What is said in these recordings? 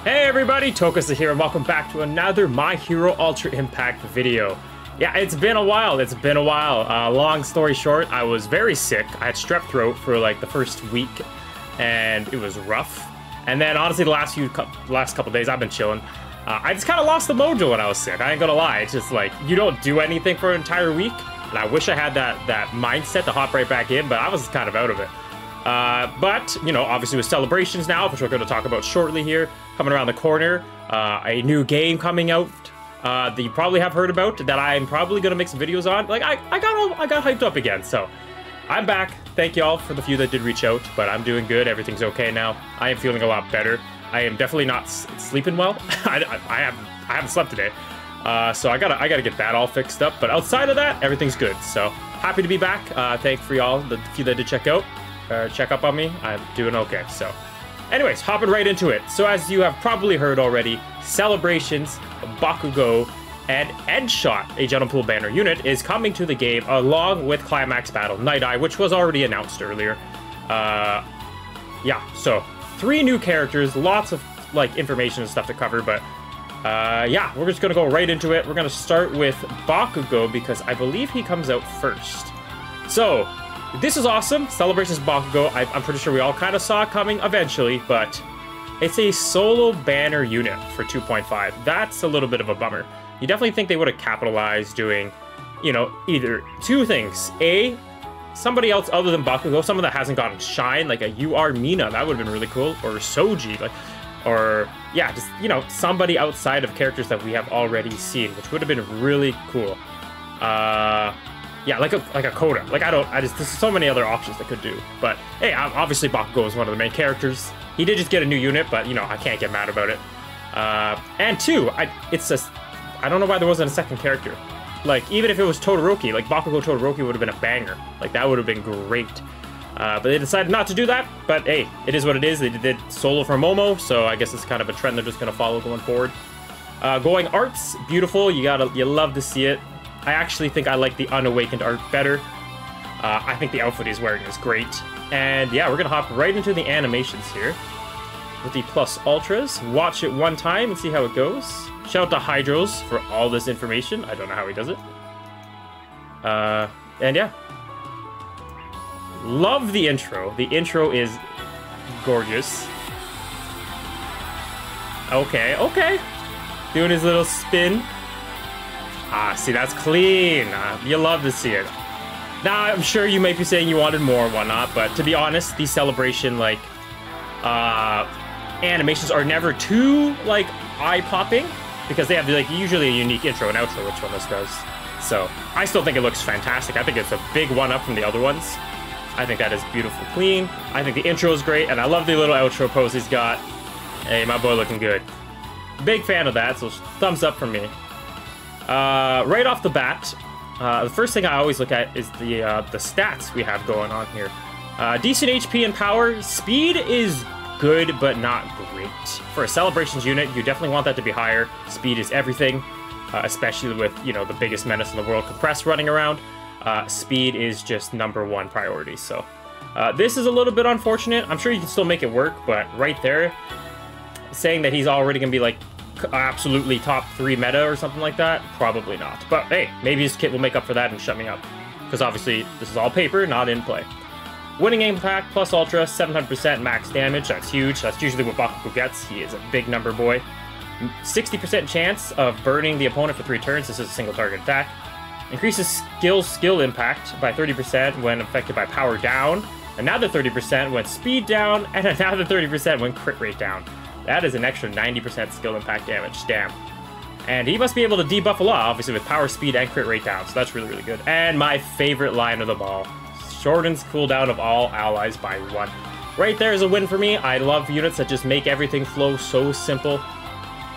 Hey everybody, Tokusa here, and welcome back to another My Hero Ultra Impact video. Yeah, it's been a while, long story short, I was very sick. I had strep throat for like the first week, and it was rough. And then honestly, the last couple days, I've been chilling. I just kind of lost the mojo when I was sick, I ain't gonna lie. It's just like, you don't do anything for an entire week, and I wish I had that mindset to hop right back in, but I was kind of out of it. But, you know, obviously with celebrations now, which we're going to talk about shortly here, coming around the corner, a new game coming out that you probably have heard about, that I'm probably going to make some videos on. Like, I got hyped up again, so I'm back. Thank you all for the few that did reach out, but I'm doing good. Everything's okay now. I am feeling a lot better. I am definitely not sleeping well. I haven't slept today. So I gotta get that all fixed up, but outside of that, everything's good. So happy to be back. Thanks for y'all, the few that did check up on me. I'm doing okay. So anyways, hopping right into it. So as you have probably heard already, Celebrations, Bakugo, and Edgeshot, a Gentle Pool banner unit, is coming to the game along with Climax Battle Night Eye, which was already announced earlier. Yeah, so 3 new characters, lots of like information and stuff to cover, but yeah, we're just gonna go right into it. We're gonna start with Bakugo because I believe he comes out first. So this is awesome. Celebrations Bakugo, I'm pretty sure we all kind of saw it coming eventually, but it's a solo banner unit for 2.5. That's a little bit of a bummer. You definitely think they would have capitalized doing, you know, either 2 things. A, somebody else other than Bakugo, someone that hasn't gotten shine, like a UR Mina, that would have been really cool, or Soji, like, or yeah, just, you know, somebody outside of characters that we have already seen, which would have been really cool. Yeah, like a Coda. Like, there's so many other options that could do. But, hey, obviously Bakugo is one of the main characters. He did just get a new unit, but, you know, I can't get mad about it. And 2, I don't know why there wasn't a second character. Like, even if it was Todoroki, like, Bakugo Todoroki would have been a banger. Like, that would have been great. But they decided not to do that. But, hey, it is what it is. They did solo for Momo, so I guess it's kind of a trend they're just going to follow going forward. Going arts, beautiful. You love to see it. I actually think I like the Unawakened art better. I think the outfit he's wearing is great. And yeah, we're gonna hop right into the animations here with the Plus Ultras. Watch it one time and see how it goes. Shout out to Hydros for all this information. I don't know how he does it. And yeah. Love the intro. The intro is gorgeous. Okay. Doing his little spin. See, that's clean. You love to see it. Now, I'm sure you might be saying you wanted more and whatnot, but to be honest, these celebration, like, animations are never too, like, eye-popping, because they have, like, usually a unique intro and outro, which one this does. So, I still think it looks fantastic. I think it's a big one-up from the other ones. I think that is beautiful, clean. I think the intro is great, and I love the little outro pose he's got. Hey, my boy looking good. Big fan of that, so thumbs up from me. Right off the bat, the first thing I always look at is the stats we have going on here. Decent HP and power. Speed is good, but not great. For a Celebrations unit, you definitely want that to be higher. Speed is everything, especially with, you know, the biggest menace in the world, Compress, running around. Speed is just #1 priority, so this is a little bit unfortunate. I'm sure you can still make it work, but right there, saying that he's already gonna be like absolutely top 3 meta or something like that, probably not. But hey, maybe his kit will make up for that and shut me up, because obviously this is all paper, not in play. Winning impact plus ultra, 700% max damage. That's huge. That's usually what Bakugo gets. He is a big number boy. 60% chance of burning the opponent for 3 turns. This is a single target attack. Increases skill impact by 30% when affected by power down, another 30% when speed down, and another 30% when crit rate down. That is an extra 90% skill impact damage. Damn. And he must be able to debuff a lot, obviously, with power, speed, and crit rate down. So that's really, really good. And my favorite line of them all. Shortens cooldown of all allies by 1. Right there is a win for me. I love units that just make everything flow so simple.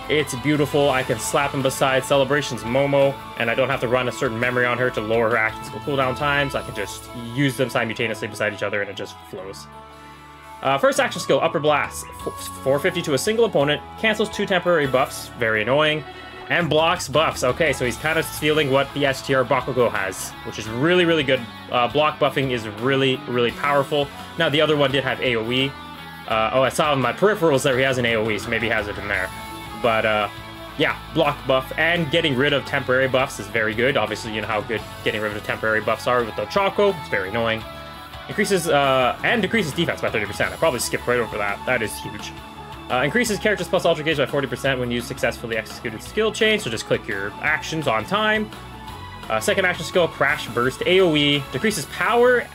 It's beautiful. I can slap him beside Celebrations Momo, and I don't have to run a certain memory on her to lower her action skill cooldown times. I can just use them simultaneously beside each other, and it just flows. First action skill, Upper Blast. 450 to a single opponent, cancels 2 temporary buffs, very annoying, and blocks buffs. Okay, so he's kind of stealing what the STR Bakugo has, which is really, really good. Block buffing is really, really powerful. Now, the other one did have AoE, Oh, I saw in my peripherals that he has an AoE, so maybe he has it in there. But, yeah, block buff and getting rid of temporary buffs is very good. Obviously, you know how good getting rid of temporary buffs are with the Choco. It's very annoying. Increases, and decreases defense by 30%. I probably skipped right over that. That is huge. Increases characters plus ultra gauge by 40% when used successfully executed skill chain, so just click your actions on time. Second action skill, Crash Burst AoE. Decreases power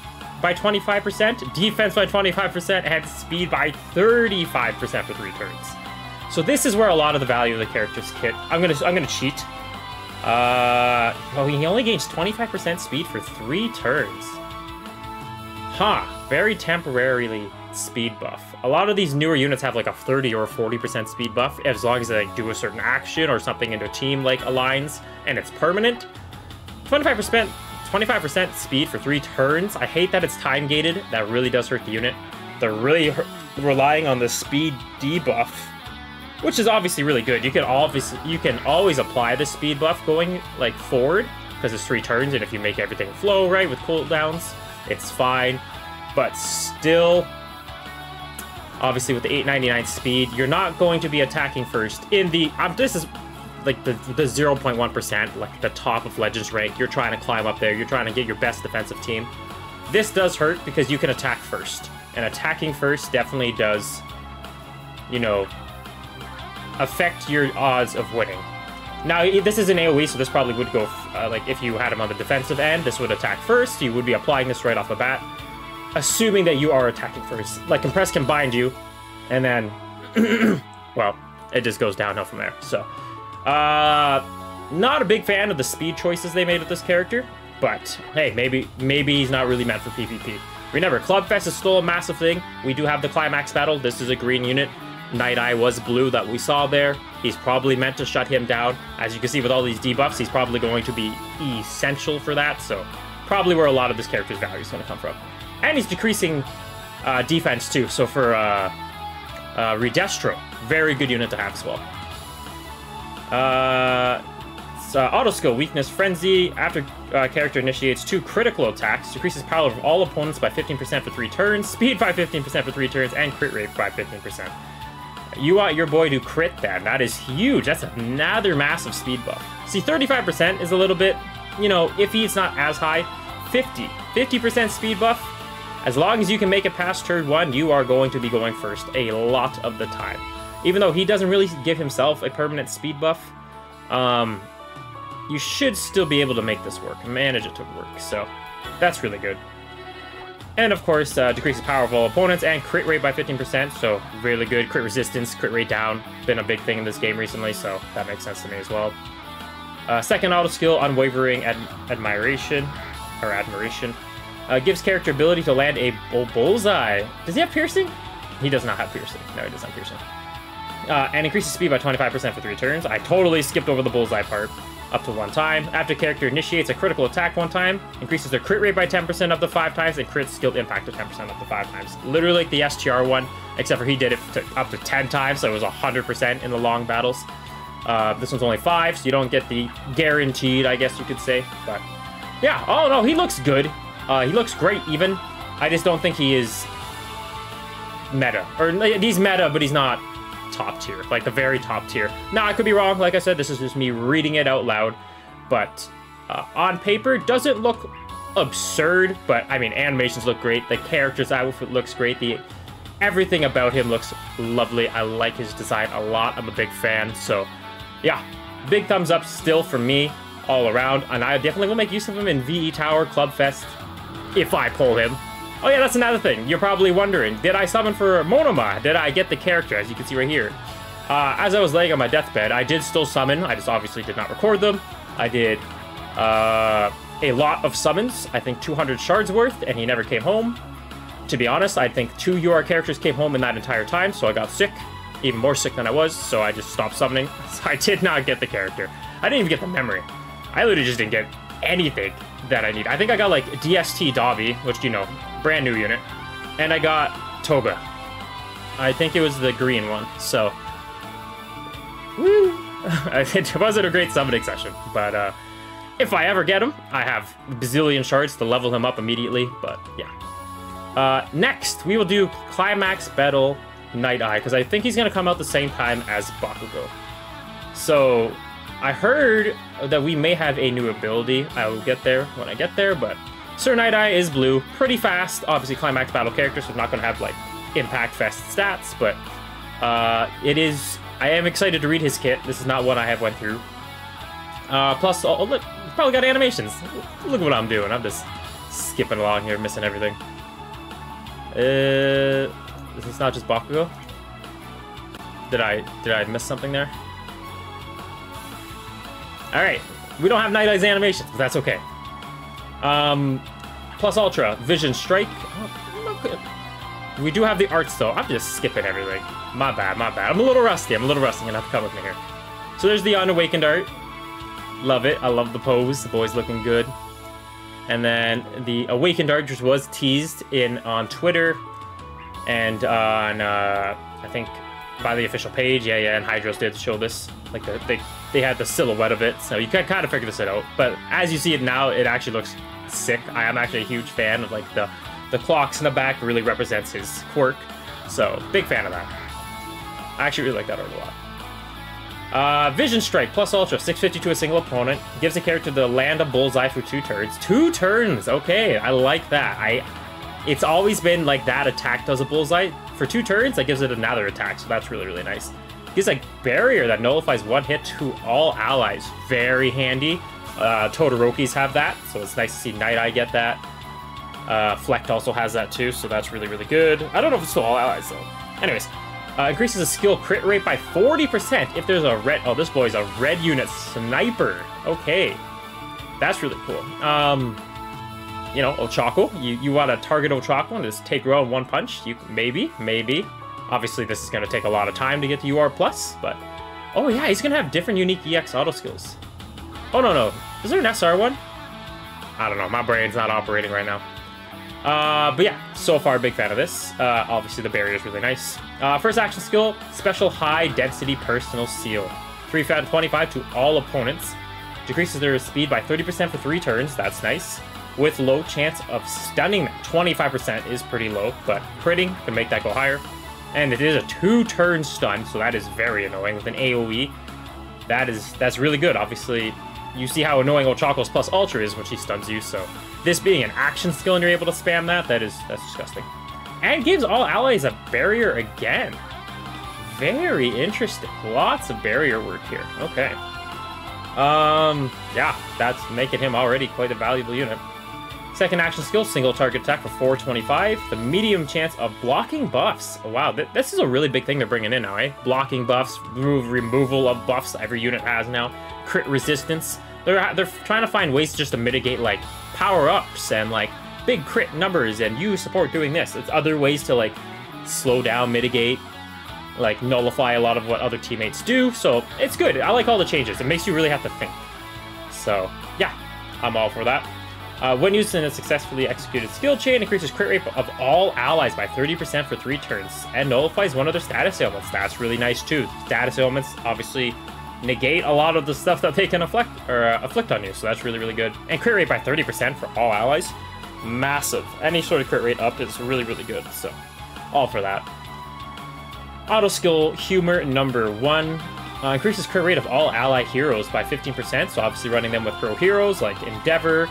by 25%, defense by 25%, and speed by 35% for 3 turns. So this is where a lot of the value of the character's kit. I'm gonna cheat. Oh, he only gains 25% speed for 3 turns. Huh, very temporarily speed buff. A lot of these newer units have like a 30 or 40% speed buff as long as they like do a certain action or something into a team like aligns and it's permanent. 25% speed for 3 turns. I hate that it's time gated. That really does hurt the unit. They're really relying on the speed debuff, which is obviously really good. You can always apply the speed buff going like forward because it's 3 turns, and if you make everything flow right with cooldowns, it's fine. But still, obviously with the 899 speed, you're not going to be attacking first in the this is like the 0.1%, like the top of Legends rank. You're trying to climb up there. You're trying to get your best defensive team. This does hurt because you can attack first, and attacking first definitely does, you know, affect your odds of winning. Now, this is an AoE, so this probably would go, like, if you had him on the defensive end, this would attack first. You would be applying this right off the bat, assuming that you are attacking first. Like, Compress can bind you, and then, well, it just goes downhill from there. So, not a big fan of the speed choices they made with this character, but, hey, maybe he's not really meant for PvP. Remember, Clubfest is still a massive thing. We do have the Climax Battle. This is a green unit. Night Eye was blue that we saw there. He's probably meant to shut him down. As you can see with all these debuffs, he's probably going to be essential for that, so probably where a lot of this character's value is going to come from. And he's decreasing defense too, so for Redestro, very good unit to have as well. Auto skill, Weakness Frenzy. After character initiates 2 critical attacks, decreases power of all opponents by 15% for 3 turns, speed by 15% for 3 turns, and crit rate by 15%. You want your boy to crit then. That is huge. That's another massive speed buff. See, 35% is a little bit, you know, iffy. It's not as high. 50% speed buff. As long as you can make it past turn 1, you are going to be going first a lot of the time. Even though he doesn't really give himself a permanent speed buff, you should still be able to make this work, manage it to work. So that's really good. And of course, decreases power of all opponents and crit rate by 15%, so really good. Crit resistance, crit rate down, been a big thing in this game recently, so that makes sense to me as well. Second auto skill, Unwavering Admiration, or Admiration. Gives character ability to land a bullseye. Does he have piercing? He does not have piercing. No, he doesn't have piercing. And increases speed by 25% for 3 turns. I totally skipped over the bullseye part. Up to 1 time. After character initiates a critical attack 1 time, increases their crit rate by 10% up to 5 times, and crit skill impact to 10% up to 5 times. Literally like the STR one, except for he did it up to 10 times, so it was 100% in the long battles. This one's only 5, so you don't get the guaranteed, I guess you could say. But yeah, oh no, he looks good. He looks great even. I just don't think he is meta. Or he's meta, but he's not top tier, like the very top tier. Now, I could be wrong. Like I said, this is just me reading it out loud, but on paper, doesn't look absurd, but I mean, animations look great. The character's outfit looks great. Everything about him looks lovely. I like his design a lot. I'm a big fan. So yeah, big thumbs up still for me all around, and I definitely will make use of him in VE Tower Clubfest if I pull him. Oh yeah, that's another thing. You're probably wondering, did I summon for Monoma? Did I get the character, as you can see right here? As I was laying on my deathbed, I did still summon. I just obviously did not record them. I did a lot of summons, I think 200 shards worth, and he never came home. To be honest, I think 2 UR characters came home in that entire time, so I got sick. Even more sick than I was, so I just stopped summoning. So I did not get the character. I didn't even get the memory. I literally just didn't get anything that I need. I think I got like DST Dobby, which, you know, brand new unit, and I got Toga. I think it was the green one, so woo. It wasn't a great summoning session, but if I ever get him, I have a bazillion shards to level him up immediately. But yeah, Next, we will do Climax Battle Night Eye, because I think he's going to come out the same time as Bakugo. So, I heard that we may have a new ability. I will get there when I get there, but Sir Night Eye is blue, pretty fast. Obviously, Climax Battle character, so I'm not going to have, like, Impact Fest stats, but it is... I am excited to read his kit. This is not one I have went through. Plus, oh, look, probably got animations. Look at what I'm doing. I'm just skipping along here, missing everything. Is this not just Bakugo? Did I miss something there? Alright, we don't have Night Eye's animations, but that's okay. Plus Ultra, Vision Strike. Oh, okay. We do have the arts though. I'm just skipping everything. My bad, my bad. I'm a little rusty. You're gonna have to come with me here. So there's the Unawakened art. Love it. I love the pose. The boy's looking good. And then the Awakened art just was teased on Twitter and on I think by the official page. Yeah, and Hydros did show this. Like they had the silhouette of it, so you can kind of figure this out. But as you see it now, it actually looks sick. I am actually a huge fan of like the clocks in the back really represents his quirk. So big fan of that. I actually really like that art a lot. Vision Strike plus Ultra, 650 to a single opponent. Gives the character the land a bullseye for 2 turns. 2 turns! Okay, I like that. It's always been like that attack does a bullseye. For 2 turns, that gives it another attack, so that's really, really nice. Gives a barrier that nullifies 1 hit to all allies. Very handy. Todoroki's have that, so it's nice to see Night Eye get that. Flecht also has that too, so that's really, really good. I don't know if it's to all allies, though. Anyways. Increases the skill crit rate by 40% if there's a red... Oh, this boy's a red unit sniper. Okay. That's really cool. You know, Ochako. You want to target Ochako and just take her out in 1 punch? You maybe. Obviously, this is going to take a lot of time to get to UR+, but... Oh, yeah, he's going to have different unique EX auto skills. Oh, no. Is there an SR one? I don't know. My brain's not operating right now. But yeah, so far, big fan of this. Obviously, the barrier is really nice. First action skill, Special High Density Personal Seal. 3 out of 25 to all opponents. Decreases their speed by 30% for 3 turns. That's nice. With low chance of stunning them. 25% is pretty low, but critting can make that go higher. And it is a 2-turn stun, so that is very annoying with an AoE. That's really good. Obviously, you see how annoying Ochako's plus Ultra is when she stuns you, so... This being an action skill and you're able to spam that's disgusting. And gives all allies a barrier again. Very interesting. Lots of barrier work here. Okay. Yeah, that's making him already quite a valuable unit. Second action skill, single target attack for 425. The medium chance of blocking buffs. Oh, wow, this is a really big thing they're bringing in now, eh? Blocking buffs, removal of buffs every unit has now. Crit resistance. They're trying to find ways just to mitigate, like, power-ups and, like, big crit numbers and you support doing this. It's other ways to, like, slow down, mitigate, like, nullify a lot of what other teammates do. So, it's good. I like all the changes. It makes you really have to think. So, yeah, I'm all for that. When used in a successfully executed skill chain, increases crit rate of all allies by 30% for 3 turns and nullifies 1 of their status ailments. That's really nice, too. Status ailments, obviously... negate a lot of the stuff that they can afflict on you, so that's really, really good. And crit rate by 30% for all allies. Massive. Any sort of crit rate up is really, really good, so all for that. Auto skill Humor number 1. Increases crit rate of all ally heroes by 15%, so obviously running them with pro heroes like Endeavor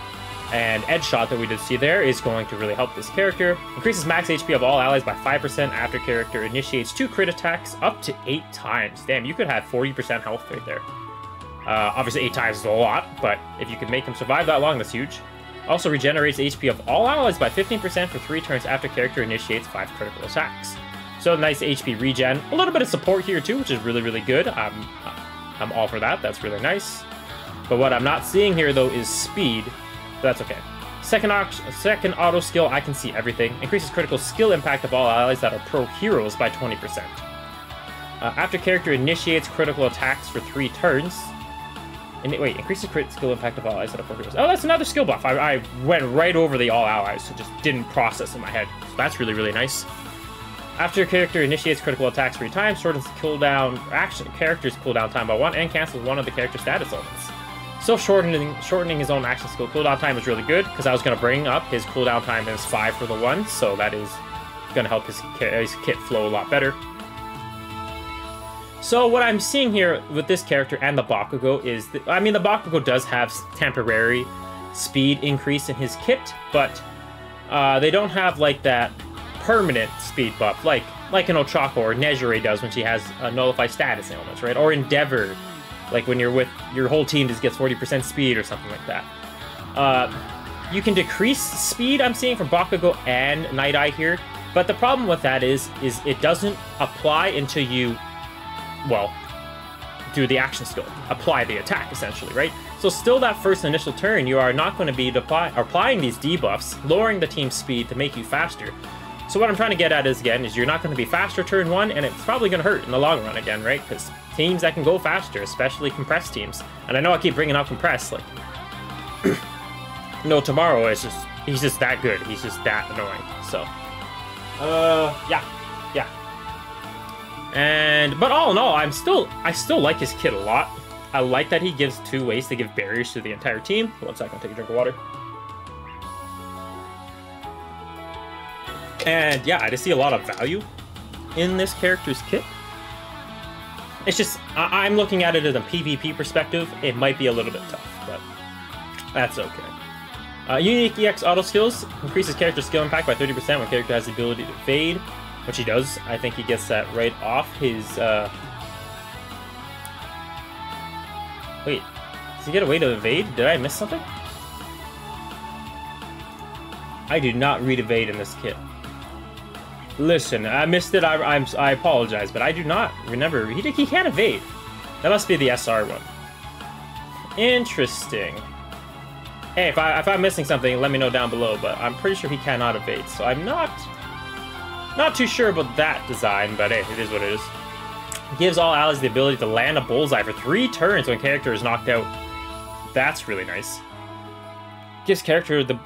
and Edgeshot that we did see there is going to really help this character. Increases max HP of all allies by 5% after character initiates 2 crit attacks up to 8 times. Damn, you could have 40% health right there. Obviously 8 times is a lot, but if you can make him survive that long, that's huge. Also regenerates HP of all allies by 15% for 3 turns after character initiates 5 critical attacks. So nice HP regen. A little bit of support here too, which is really, really good. I'm all for that. That's really nice. But what I'm not seeing here though is speed. But that's okay. Second auto skill, I can see everything. Increases critical skill impact of all allies that are pro heroes by 20%. After character initiates critical attacks for 3 turns. Wait, increases crit skill impact of all allies that are pro heroes. Oh, that's another skill buff. I went right over the all allies, so just didn't process in my head. So that's really, really nice. After character initiates critical attacks 3 times, shortens the character's cooldown time by 1 and cancels 1 of the character status elements. Still shortening his own action skill cooldown time is really good, because I was going to bring up his cooldown time is 5 for the 1, so that is going to help his kit flow a lot better. So what I'm seeing here with this character and the Bakugo is, I mean, the Bakugo does have temporary speed increase in his kit, but they don't have like that permanent speed buff, like an Ochako or Nejire does when she has a Nullify status ailments, right? Or Endeavor, like when you're with your whole team just gets 40% speed or something like that. You can decrease speed, I'm seeing, from Bakugo and Night Eye here, but the problem with that is it doesn't apply until you, well, do the action skill, apply the attack, essentially, right? So still that first initial turn, you are not going to be applying these debuffs, lowering the team's speed to make you faster. So what I'm trying to get at is you're not going to be faster turn 1, and it's probably going to hurt in the long run again, right? Because teams that can go faster, especially compressed teams, and I know I keep bringing up compressed, like, no, Tomorrow is he's just that good. He's just that annoying. So, yeah. But all in all, I still like his kit a lot. I like that he gives 2 ways to give barriers to the entire team. 1 second, take a drink of water. And yeah, I just see a lot of value in this character's kit. It's just, I'm looking at it as a PvP perspective. It might be a little bit tough, but that's okay. Unique EX auto skills increases character skill impact by 30% when character has the ability to evade, which he does. I think he gets that right off his, wait, does he get a way to evade? Did I miss something? I did not read evade in this kit. Listen, I missed it. I apologize, but I do not remember. He can't evade. That must be the SR one. Interesting. Hey, if I'm missing something, let me know down below. But I'm pretty sure he cannot evade, so I'm not too sure about that design. But hey, it is what it is. Gives all allies the ability to land a bullseye for 3 turns when character is knocked out. That's really nice. Gives character the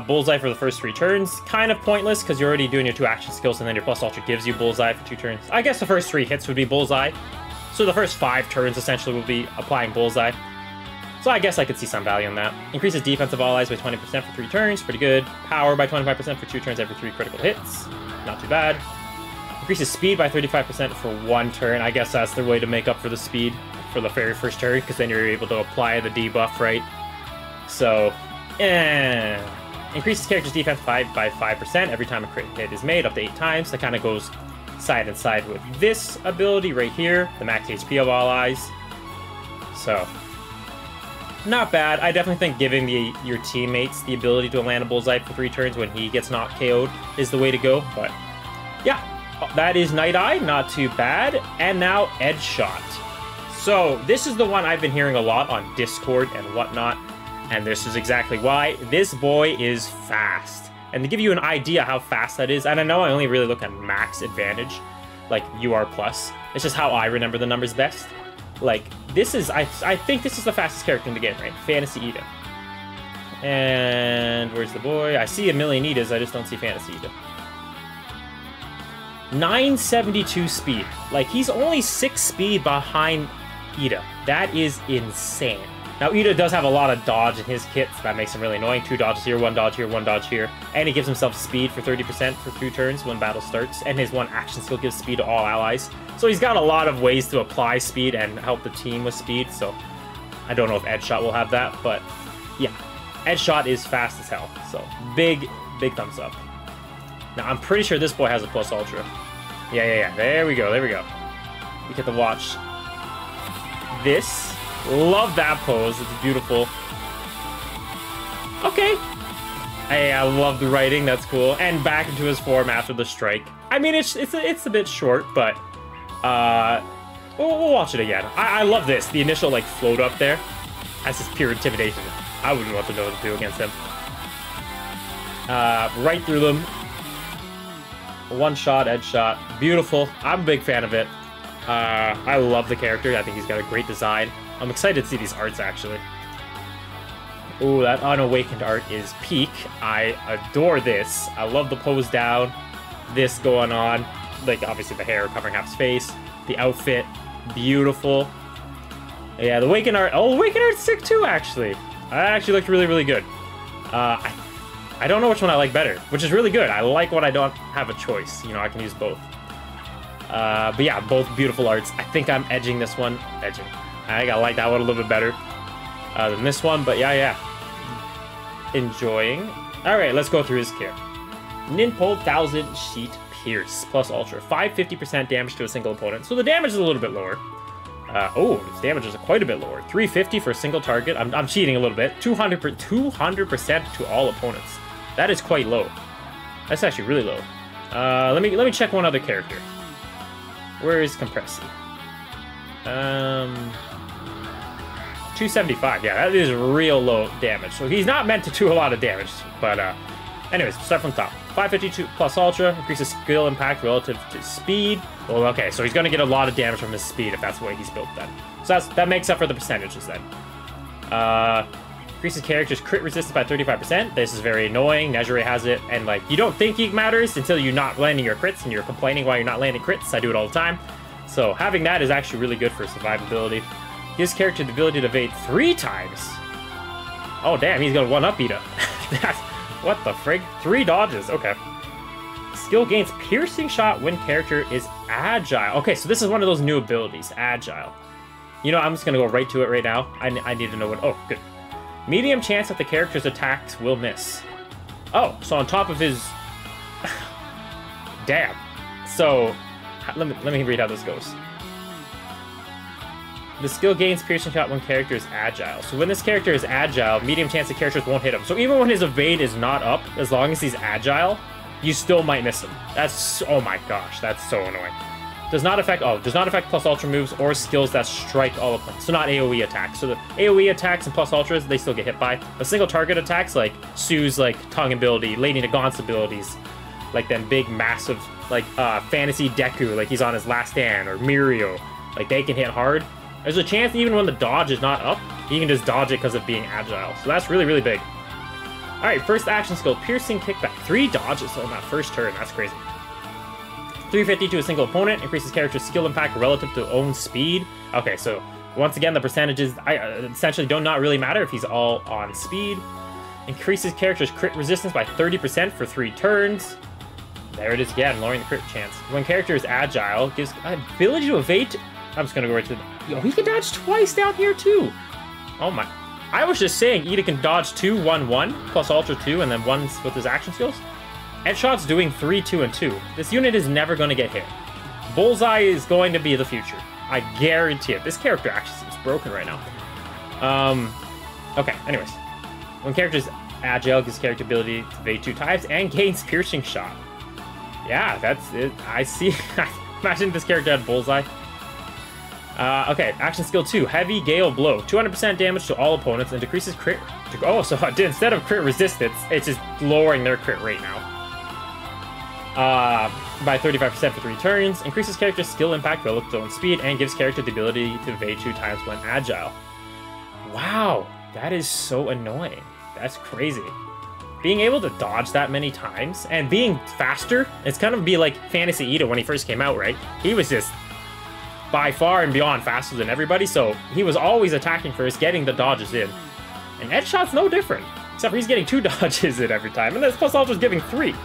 bullseye for the first 3 turns. Kind of pointless because you're already doing your 2 action skills, and then your plus ultra gives you bullseye for 2 turns. I guess the first 3 hits would be bullseye, so the first 5 turns essentially will be applying bullseye. So I guess I could see some value in that. Increases defensive allies by 20% for 3 turns, pretty good. Power by 25% for 2 turns every 3 critical hits, not too bad. Increases speed by 35% for 1 turn. I guess that's the way to make up for the speed for the very first turn, because then you're able to apply the debuff, right? So, increases character's defense by 5% every time a crit hit is made, up to 8 times. That kind of goes side and side with this ability right here, the max HP of all allies. So, not bad. I definitely think giving your teammates the ability to land a bullseye for 3 turns when he gets not KO'd is the way to go. But yeah, that is Night Eye, not too bad. And now Edge Shot. So this is the one I've been hearing a lot on Discord and whatnot, and this is exactly why. This boy is fast. And to give you an idea how fast that is, and I know I only really look at max advantage, like UR+, it's just how I remember the numbers best. Like, this is, I think this is the fastest character in the game, right? Fantasy Ida. And where's the boy? I see a million Idas, I just don't see Fantasy Ida. 972 speed. Like, he's only 6 speed behind Ida. That is insane. Now, Ida does have a lot of dodge in his kit, so that makes him really annoying. 2 dodges here, 1 dodge here, 1 dodge here. And he gives himself speed for 30% for 2 turns when battle starts. And his 1 action skill gives speed to all allies. So he's got a lot of ways to apply speed and help the team with speed. So I don't know if Edge Shot will have that, but yeah. Edge Shot is fast as hell. So big thumbs up. Now, I'm pretty sure this boy has a plus ultra. Yeah. There we go. You get to watch this. Love that pose. It's beautiful. Okay. Hey, I love the writing. That's cool. And back into his form after the strike. I mean, it's a bit short, but we'll watch it again. I love this. The initial like float up there. That's just pure intimidation. I wouldn't want to know what to do against him. Right through them. 1 shot, Edge Shot. Beautiful. I'm a big fan of it. I love the character. I think he's got a great design. I'm excited to see these arts, actually. Ooh, that Unawakened art is peak. I adore this. I love the pose down. This going on. Like, obviously, the hair covering half his face. The outfit. Beautiful. Yeah, the Awaken Art. Oh, Awaken Art's sick too, actually. That actually looked really, really good. I don't know which one I like better, which is really good. I like when I don't have a choice. You know, I can use both. But yeah, both beautiful arts. I think I'm edging this one. Edging. I think I like that one a little bit better than this one, but yeah. Enjoying. All right, let's go through his care. Ninpole 1000 Sheet Pierce plus Ultra. 550% damage to a single opponent. So the damage is a little bit lower. Its damage is quite a bit lower. 350 for a single target. I'm cheating a little bit. 200% to all opponents. That is quite low. That's actually really low. Let me check one other character. Where is Compressi? 275. Yeah, that is real low damage. So he's not meant to do a lot of damage. But anyways, start from top. 552 plus Ultra increases skill impact relative to speed. Well, okay, so he's going to get a lot of damage from his speed if that's the way he's built then. So that makes up for the percentages then. Increases character's crit resistance by 35%. This is very annoying. Nejire has it, and like you don't think it matters until you're not landing your crits and you're complaining why you're not landing crits. I do it all the time. So having that is actually really good for survivability. Gives character the ability to evade 3 times. Oh damn, he's gonna one-up Ida. That's what the frig? 3 dodges. Okay. Skill gains piercing shot when character is agile. Okay, so this is one of those new abilities, agile. You know, I'm just gonna go right to it right now. I need to know what. Oh, good. Medium chance that the character's attacks will miss. Oh, so on top of his... Damn. So, let me read how this goes. The skill gains piercing shot when character is agile. So when this character is agile, medium chance the characters won't hit him. So even when his evade is not up, as long as he's agile, you still might miss him. That's... Oh my gosh, that's so annoying. Does not affect plus ultra moves or skills that strike all opponents. So not AoE attacks. So the AoE attacks and plus ultras, they still get hit by. But single target attacks like Sue's like tongue ability, Lady Nagant's abilities, like them big massive like fantasy Deku, like he's on his last stand, or Mirio, like they can hit hard. There's a chance even when the dodge is not up, he can just dodge it because of being agile. So that's really, really big. All right, first action skill, piercing kickback. 3 dodges on that first turn. That's crazy. 350 to a single opponent, increases character's skill impact relative to own speed. Okay, so once again, the percentages essentially do not really matter if he's all on speed. Increases character's crit resistance by 30% for 3 turns. There it is again, lowering the crit chance. When character is agile, gives ability to evade. I'm just gonna go right to Yo, he can dodge twice down here too. Oh my. I was just saying Ida can dodge 2, 1, 1, plus Ultra 2, and then 1 with his action skills. Headshot's doing 3, 2, and 2. This unit is never going to get hit. Bullseye is going to be the future. I guarantee it. This character actually seems broken right now. Okay, anyways. When character's agile, gives character ability to evade 2 times and gains piercing shot. Yeah, that's it. I see. Imagine if this character had Bullseye. Okay, action skill 2, Heavy Gale Blow. 200% damage to all opponents and decreases crit. Oh, so instead of crit resistance, it's just lowering their crit rate now. By 35% for 3 turns, increases character's skill impact relative to own speed, and gives character the ability to evade 2 times when agile. Wow, that is so annoying. That's crazy. Being able to dodge that many times, and being faster, it's kind of be like Fantasy Ida when he first came out, right? He was just by far and beyond faster than everybody, so he was always attacking first, getting the dodges in. And Headshot's no different, except for he's getting 2 dodges in every time, and this plus Ultra's giving 3.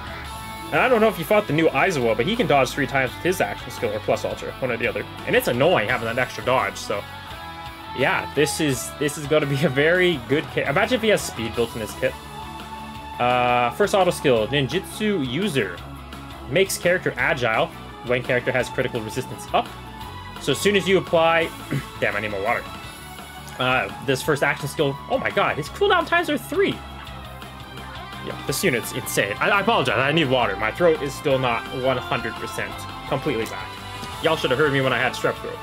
And I don't know if you fought the new Aizawa, but he can dodge 3 times with his action skill, or plus Ultra, one or the other. And it's annoying having that extra dodge, so... Yeah, this is going to be a very good kit. Imagine if he has speed built in his kit. First auto skill, Ninjutsu User. Makes character agile when character has critical resistance up. So as soon as you apply... Damn, I need more water. This first action skill... Oh my god, his cooldown times are 3. Yeah, this unit's insane. I apologize, I need water. My throat is still not 100% completely back. Y'all should have heard me when I had strep throat.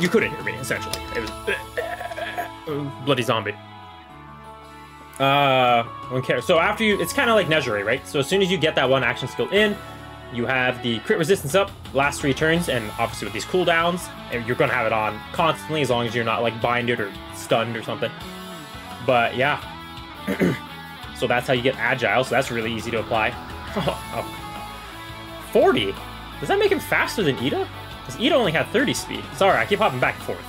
You couldn't hear me, essentially. It was... bloody zombie. So after you... It's kind of like Nejire, right? So as soon as you get that one action skill in, you have the crit resistance up last 3 turns, and obviously with these cooldowns, you're going to have it on constantly as long as you're not like binded or stunned or something. But yeah, so that's how you get agile, so that's really easy to apply. 40? Does that make him faster than Ida? Because Ida only had 30 speed. Sorry, I keep hopping back and forth.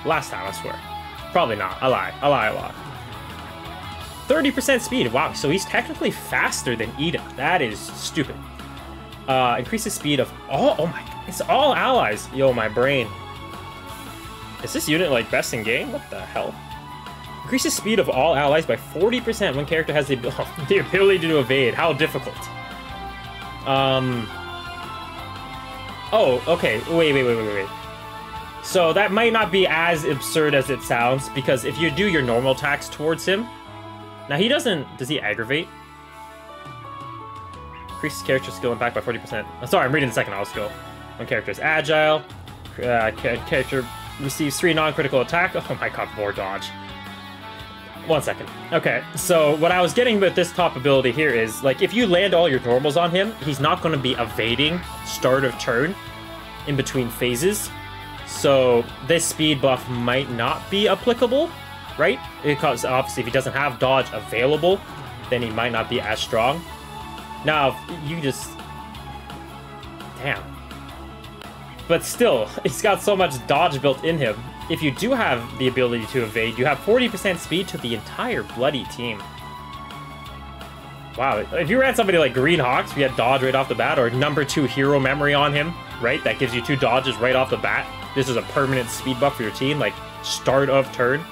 Last time, I swear. Probably not. I lie a lot. 30% speed. Wow, so he's technically faster than Ida. That is stupid. Increases speed of all... Oh my... It's all allies. Yo, my brain. Is this unit, like, best in game? What the hell? Increases speed of all allies by 40% when character has the ability to evade. How difficult. Oh, okay. Wait. So that might not be as absurd as it sounds, because if you do your normal attacks towards him... Now, he doesn't... Does he aggravate? Increases character skill impact by 40%. I'm sorry, I'm reading the second auto skill. When character is agile, character receives 3 non-critical attack. Oh my god, more dodge. 1 second. Okay, so what I was getting with this top ability here is, like, if you land all your normals on him, he's not going to be evading start of turn in between phases. So this speed buff might not be applicable, right? Because obviously if he doesn't have dodge available, then he might not be as strong. Now, if you just... Damn. But still, he's got so much dodge built in him. If you do have the ability to evade, you have 40% speed to the entire bloody team. Wow, if you ran somebody like Green Hawks, we had dodge right off the bat, or number 2 hero memory on him, right? That gives you 2 dodges right off the bat. This is a permanent speed buff for your team, like start of turn.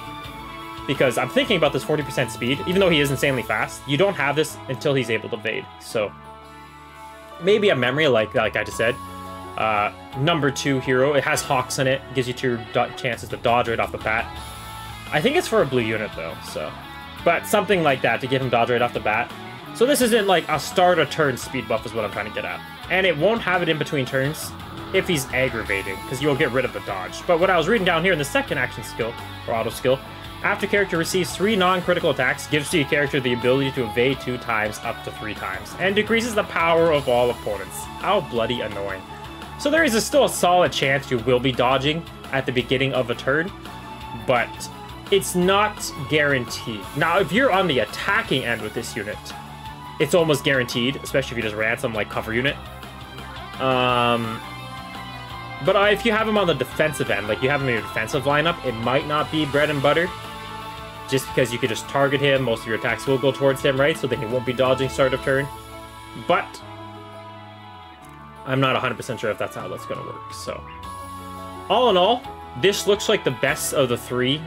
Because I'm thinking about this 40% speed, even though he is insanely fast, you don't have this until he's able to evade. So maybe a memory like I just said. Number 2 hero, it has Hawks in it, gives you 2 chances to dodge right off the bat. I think it's for a blue unit though, so. But something like that to give him dodge right off the bat. So this isn't like a start a turn speed buff is what I'm trying to get at. And it won't have it in between turns if he's aggravating, because you'll get rid of the dodge. But what I was reading down here in the second action skill, or auto skill, after character receives 3 non-critical attacks, gives the character the ability to evade 2 times up to 3 times, and decreases the power of all opponents. How bloody annoying. So there is still a solid chance you will be dodging at the beginning of a turn, but it's not guaranteed. Now, if you're on the attacking end with this unit, it's almost guaranteed, especially if you just ran some like cover unit. But if you have him on the defensive end, like you have him in your defensive lineup, it might not be bread and butter. Just because you could just target him, most of your attacks will go towards him, right? So then he won't be dodging start of turn. But I'm not 100% sure if that's how that's going to work. So all in all, this looks like the best of the 3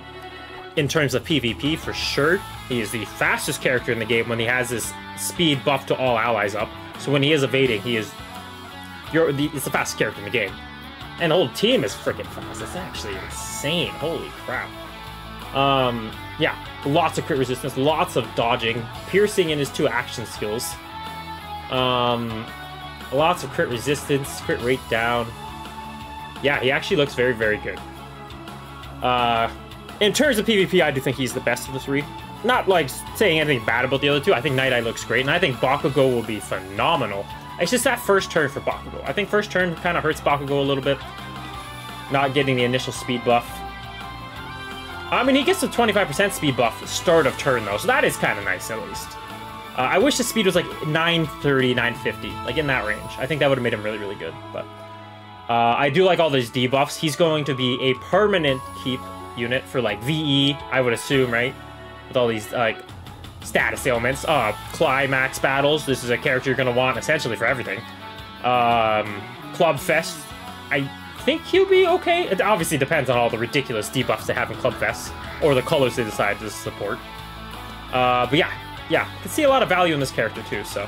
in terms of PvP for sure. He is the fastest character in the game when he has this speed buff to all allies up. So when he is evading, it's the fastest character in the game. And the whole team is freaking fast. It's actually insane. Holy crap. Yeah, lots of crit resistance, lots of dodging, piercing in his 2 action skills. Lots of crit resistance, crit rate down. Yeah, he actually looks very, very good. In terms of PvP, I do think he's the best of the 3. Not like saying anything bad about the other 2. I think Night Eye looks great, and I think Bakugo will be phenomenal. It's just that first turn for Bakugo. I think first turn kind of hurts Bakugo a little bit. Not getting the initial speed buff. I mean, he gets a 25% speed buff start of turn, though, so that is kind of nice, at least. I wish the speed was like 930, 950, like in that range. I think that would have made him really, really good, but... I do like all these debuffs. He's going to be a permanent keep unit for, like, VE, I would assume, right? With all these, like, status ailments. Climax battles. This is a character you're going to want, essentially, for everything. Club Fest. I think he'll be okay. It obviously depends on all the ridiculous debuffs they have in Club Fest, or the colors they decide to support. But yeah, I can see a lot of value in this character, too, so...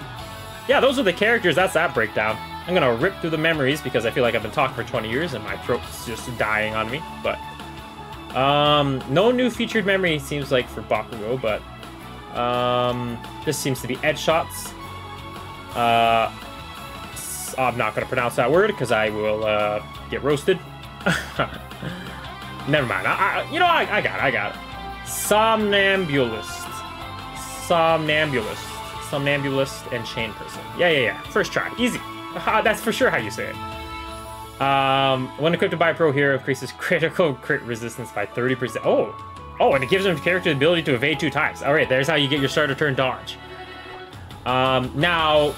Yeah, those are the characters. That's that breakdown. I'm gonna rip through the memories because I feel like I've been talking for 20 years and my throat's just dying on me, but... no new featured memory seems like for Bakugo, but... this seems to be edge shots. I'm not gonna pronounce that word because I will, get roasted. Never mind. I got it. Somnambulist, and chain person. Yeah. First try. Easy. That's for sure how you say it. When equipped by a pro hero, increases critical crit resistance by 30%. Oh, and it gives him character the ability to evade 2 times. All right, there's how you get your starter turn dodge. Now,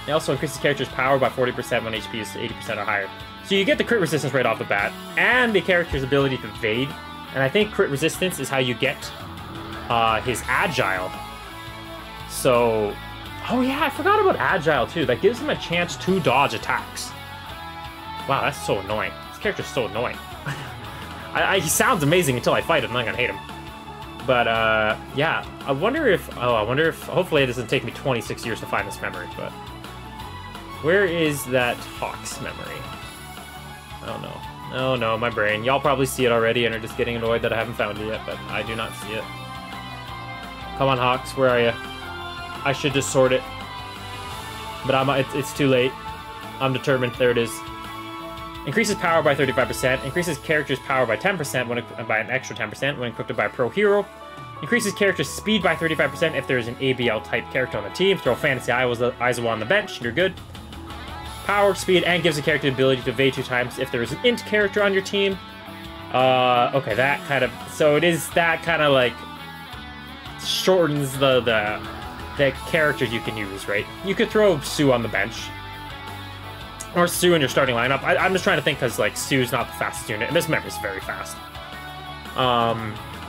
it also increases character's power by 40% when HP is 80% or higher. So you get the crit resistance right off the bat, and the character's ability to evade. And I think crit resistance is how you get his agile. So, oh yeah, I forgot about agile too. That gives him a chance to dodge attacks. Wow, that's so annoying. This character's so annoying. He sounds amazing until I fight him, and I'm gonna hate him. But, yeah, I wonder if, hopefully it doesn't take me 26 years to find this memory, but... Where is that Hawk's memory? Oh no. Oh no, my brain. Y'all probably see it already and are just getting annoyed that I haven't found it yet, but I do not see it. Come on, Hawks, where are you? I should just sort it. But it's too late. I'm determined. There it is. Increases power by 35%. Increases character's power by 10% by an extra 10% when equipped by a pro hero. Increases character's speed by 35% if there is an ABL type character on the team. Throw Fantasy Aizawa on the bench. You're good. Power, speed, and gives the character the ability to evade 2 times if there is an int character on your team. Okay, that kind of... So it is that kind of like... shortens the characters you can use, right? You could throw Sue on the bench. Or Sue in your starting lineup. I'm just trying to think because, like, Sue's not the fastest unit, and this memory's very fast.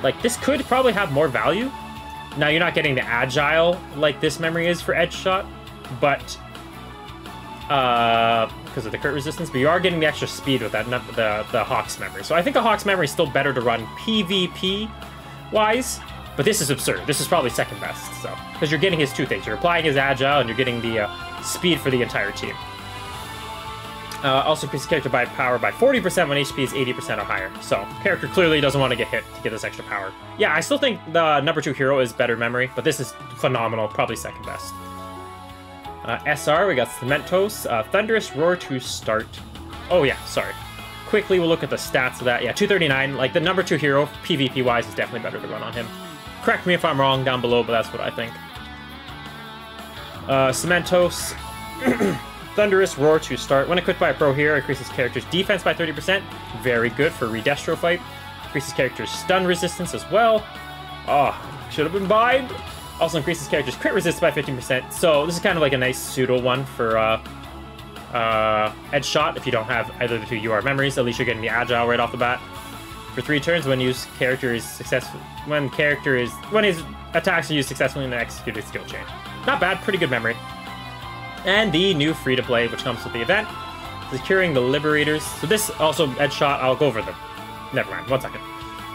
Like, this could probably have more value. Now, you're not getting the agile like this memory is for Edge Shot, but... because of the crit resistance, but you are getting the extra speed with that, the Hawk's memory. So I think the Hawk's memory is still better to run PvP-wise, but this is absurd. This is probably second best, so... Because you're getting his 2 things. You're applying his agile, and you're getting the speed for the entire team. Also increases character power by 40% when HP is 80% or higher. So, character clearly doesn't want to get hit to get this extra power. Yeah, I still think the number 2 hero is better memory, but this is phenomenal, probably second best. SR, we got Cementos, Thunderous Roar to start. Oh yeah, sorry. Quickly, we'll look at the stats of that. Yeah, 239, like the number 2 hero, PvP-wise, is definitely better to run on him. Correct me if I'm wrong down below, but that's what I think. Cementos, Thunderous Roar to start. When equipped by a pro hero, increases character's defense by 30%. Very good for Redestro fight. Increases character's stun resistance as well. Oh, should have been bind. Also increases character's crit resistance by 15%. So this is kind of like a nice pseudo one for Edge Shot if you don't have either the 2 UR memories. At least you're getting the agile right off the bat. For 3 turns, when his attacks are used successfully in the executed skill chain. Not bad, pretty good memory. And the new free-to-play, which comes with the event, securing the Liberators. So this also, Edge Shot, I'll go over them. Never mind, 1 second.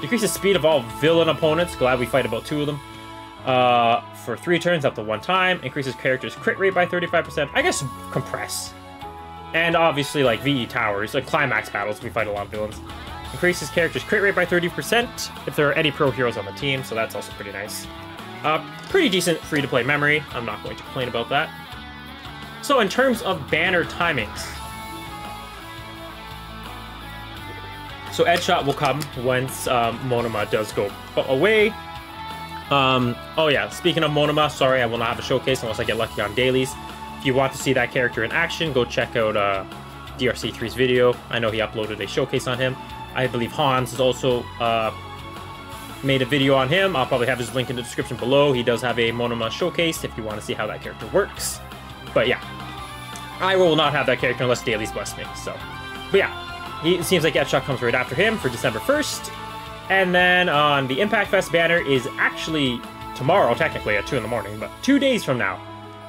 Decreases speed of all villain opponents. Glad we fight about 2 of them. For 3 turns, up to 1 time. Increases character's crit rate by 35%. I guess compress. And obviously, like, VE towers, like climax battles, we fight a lot of villains. Increases character's crit rate by 30% if there are any pro heroes on the team, so that's also pretty nice. Pretty decent free-to-play memory. I'm not going to complain about that. So in terms of banner timings, so Edge Shot will come once Monoma does go away. Oh yeah, speaking of Monoma, sorry, I will not have a showcase unless I get lucky on dailies. If you want to see that character in action, go check out DRC3's video. I know he uploaded a showcase on him. I believe Hans has also made a video on him. I'll probably have his link in the description below. He does have a Monoma showcase if you want to see how that character works. But yeah, I will not have that character unless dailies bless me. So, but yeah, it seems like Edge Shot comes right after him for December 1st. And then on the Impact Fest banner is actually tomorrow, technically at 2 in the morning, but 2 days from now.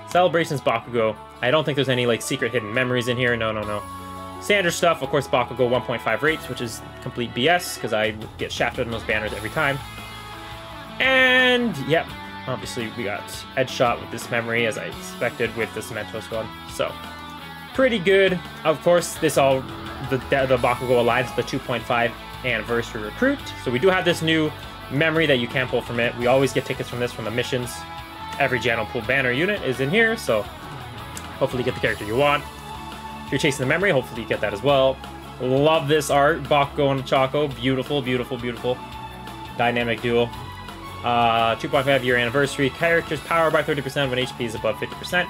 Celebrations Bakugo. I don't think there's any like secret hidden memories in here. No. Standard stuff, of course, Bakugo 1.5 rates, which is complete BS because I get shafted on those banners every time. And yep, obviously we got Edge Shot with this memory as I expected with the Cementos one. So pretty good. Of course, this all the Bakugo Alliance, the 2.5 anniversary recruit. So we do have this new memory that you can pull from it. We always get tickets from this from the missions. Every Jano Pool banner unit is in here, so hopefully you get the character you want. If you're chasing the memory, hopefully you get that as well. Love this art, Bakugo and Chaco. Beautiful, beautiful, beautiful. Dynamic duo. 2.5 year anniversary. Character's power by 30% when HP is above 50%.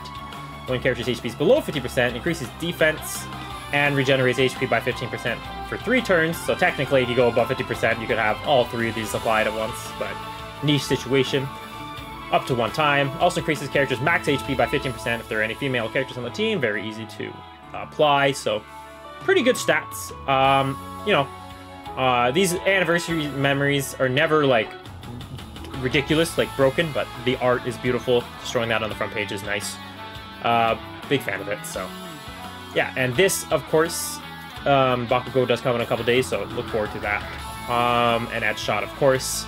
When character's HP is below 50%, increases defense and regenerates HP by 15% for 3 turns. So technically, if you go above 50%, you could have all 3 of these applied at once, but niche situation. Up to 1 time. Also increases character's max HP by 15% if there are any female characters on the team. Very easy to apply, so pretty good stats. You know, these anniversary memories are never like ridiculous, like broken, but the art is beautiful. Just that on the front page is nice. Big fan of it. So yeah, and this, of course, Bakugo does come in a couple days, so look forward to that. And Edge Shot, of course.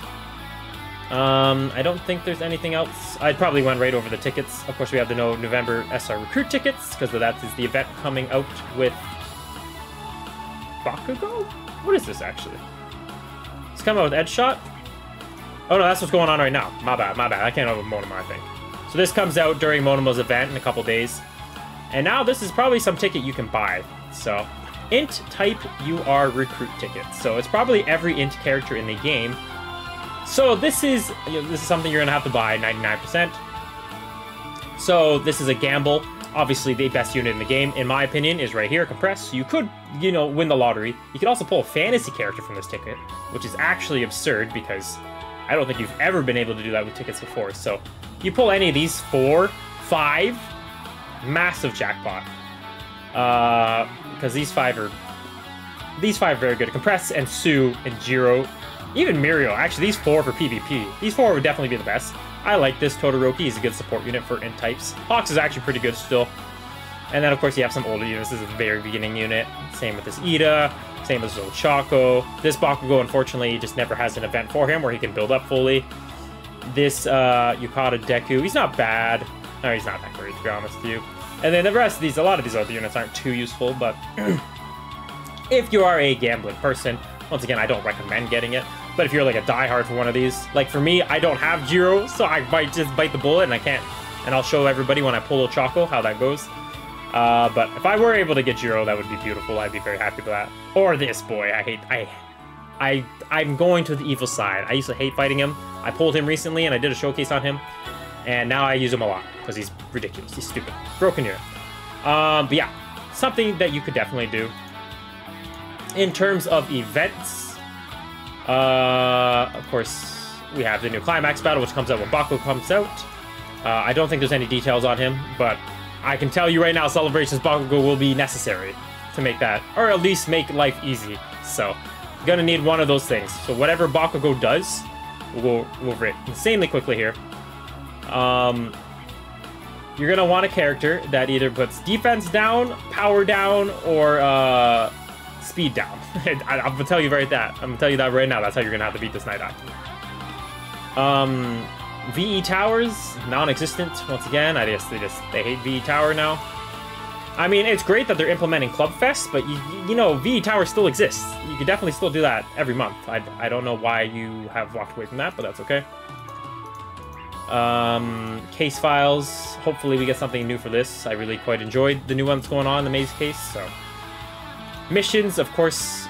I don't think there's anything else. I probably went right over the tickets. Of course, we have the November SR Recruit tickets, because that is the event coming out with Bakugo? What is this, actually? It's coming out with Edge Shot? Oh, no, that's what's going on right now. My bad, my bad. I can't have Monoma, I think. So this comes out during Monomo's event in a couple days. And now this is probably some ticket you can buy. So, Int Type UR Recruit tickets. So it's probably every Int character in the game. So this is something you're going to have to buy, 99%. So this is a gamble. Obviously, the best unit in the game, in my opinion, is right here, Compress. You could, you know, win the lottery. You could also pull a fantasy character from this ticket, which is actually absurd because I don't think you've ever been able to do that with tickets before. So you pull any of these 4, 5, massive jackpot. Because these five are very good. Compress and Sue and Jiro. Even Mirio. Actually, these 4 for PvP. These 4 would definitely be the best. I like this. Todoroki. He's a good support unit for Int types. Hawks is actually pretty good still. And then, of course, you have some older units. This is a very beginning unit. Same with this Ida. Same with this Ochako. This Bakugo, unfortunately, just never has an event for him where he can build up fully. This Yukata Deku. He's not bad. No, he's not that great, to be honest with you. And then the rest of these, a lot of these other units aren't too useful, but if you are a gambling person, once again, I don't recommend getting it. But if you're like a diehard for one of these, like for me, I don't have Jiro, so I might just bite the bullet and I can't. And I'll show everybody when I pull Ochako how that goes. But if I were able to get Jiro, that would be beautiful. I'd be very happy with that. Or this boy, I'm going to the evil side. I used to hate fighting him. I pulled him recently and I did a showcase on him. And now I use him a lot because he's ridiculous. He's stupid. Broken unit. But yeah, something that you could definitely do. In terms of events, of course, we have the new Climax Battle, which comes out when Bakugo comes out. I don't think there's any details on him, but I can tell you right now, Celebrations Bakugo will be necessary to make that, or at least make life easy. So, you're gonna need one of those things. So whatever Bakugo does, we'll go over it insanely quickly here. You're gonna want a character that either puts defense down, power down, or speed down. I'm gonna tell you I'm gonna tell you that right now. That's how you're gonna have to beat this Night Eye. VE Towers, non-existent once again. I guess they hate VE Tower now. I mean, it's great that they're implementing Club Fest, but you know, VE Tower still exists. You can definitely still do that every month. I don't know why you have walked away from that, but that's okay. Case files. Hopefully we get something new for this. I really quite enjoyed the new ones going on in the maze case, so. Missions, of course,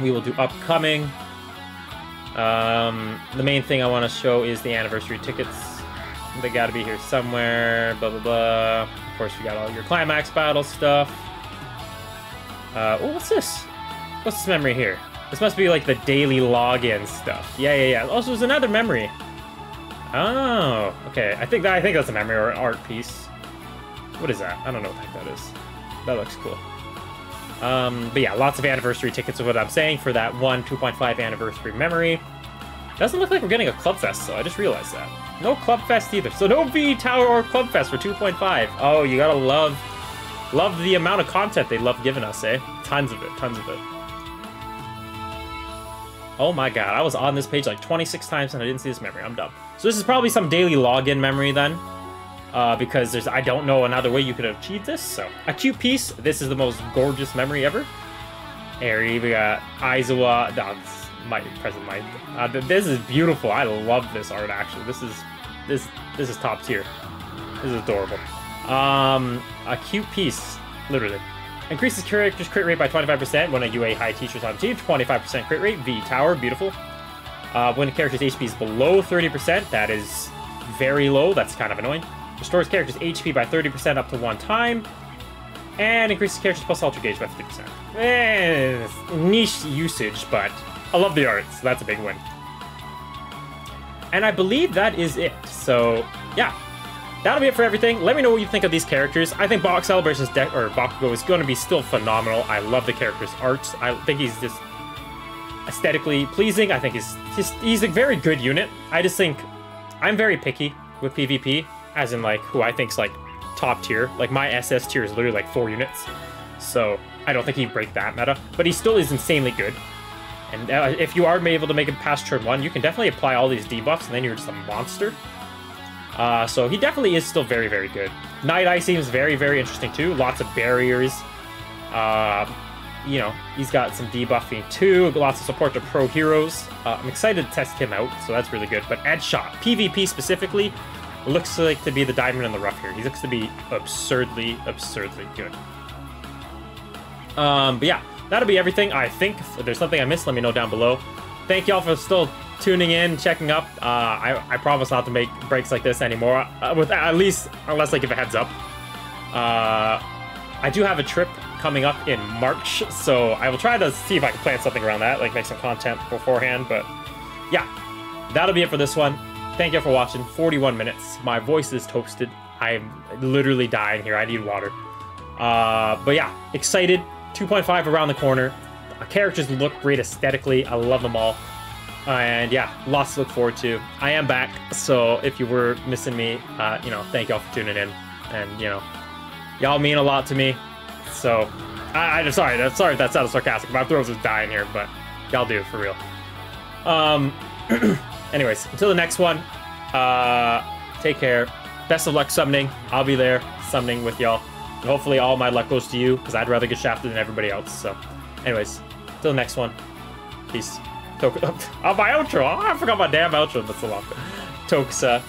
we will do upcoming. The main thing I want to show is the anniversary tickets. They gotta be here somewhere, blah, blah, blah. Of course, we got all your Climax Battle stuff. Oh, what's this? What's this memory here? This must be like the daily login stuff. Yeah. Also, there's another memory. Oh, okay. I think that's a memory or an art piece. What is that? I don't know what the heck that is. That looks cool. But yeah, lots of anniversary tickets of what I'm saying for that 2.5 anniversary memory. Doesn't look like we're getting a Club Fest, though. I just realized that. No Club Fest either. So no VE Tower or Club Fest for 2.5. Oh, you gotta love the amount of content they love giving us, eh? Tons of it. Oh my god, I was on this page like 26 times and I didn't see this memory. I'm dumb. So this is probably some daily login memory then. Because I don't know another way you could have achieved this. So, a cute piece. This is the most gorgeous memory ever. Eri, we got Aizawa. That's my present Mike. This is beautiful. I love this art actually. This is top tier. This is adorable. A cute piece, literally. Increases character's crit rate by 25% when a UA high teacher's on team. 25% crit rate. VE Tower, beautiful. When a character's HP is below 30%, that is very low. That's kind of annoying. Restores character's HP by 30% up to 1 time. And increases character's plus ultra gauge by 50%. Niche usage, but I love the art, so that's a big win. And I believe that is it. So, yeah. that'll be it for everything. Let me know what you think of these characters. I think Celebration's deck, or Bakugo, is going to be still phenomenal. I love the character's art. I think he's just aesthetically pleasing. I think he's a very good unit. I just think I'm very picky with PvP, as in like who I think's like top tier. Like my SS tier is literally like 4 units, so I don't think he'd break that meta. But he still is insanely good. And if you are able to make it past turn 1, you can definitely apply all these debuffs, and then you're just a monster. So he definitely is still very, very good. Night Eye seems very, very interesting too. Lots of barriers. You know, he's got some debuffing too. Lots of support to pro heroes. I'm excited to test him out, so that's really good. But Ed Shot, PvP specifically, looks like to be the diamond in the rough here. He looks to be absurdly, absurdly good. But yeah, that'll be everything, I think. If there's something I missed, let me know down below. Thank y'all for still tuning in, checking up. I promise not to make breaks like this anymore, with at least, unless I give a heads up. I do have a trip coming up in March, so I will try to see if I can plan something around that, like make some content beforehand. But yeah, that'll be it for this one. Thank you for watching. 41 minutes. My voice is toasted. I'm literally dying here. I need water. But yeah, excited. 2.5 around the corner. Characters look great aesthetically. I love them all. And yeah, lots to look forward to. I am back, so if you were missing me, you know, thank y'all for tuning in. And, you know, y'all mean a lot to me. So, I'm sorry if that sounded sarcastic. My throat is dying here, but y'all do, for real. Anyways, until the next one, take care. Best of luck summoning. I'll be there summoning with y'all. And hopefully all my luck goes to you, because I'd rather get shafted than everybody else. So, anyways, till the next one. Peace. Oh, my outro. Oh, I forgot my damn outro. That's so long. Tokes out.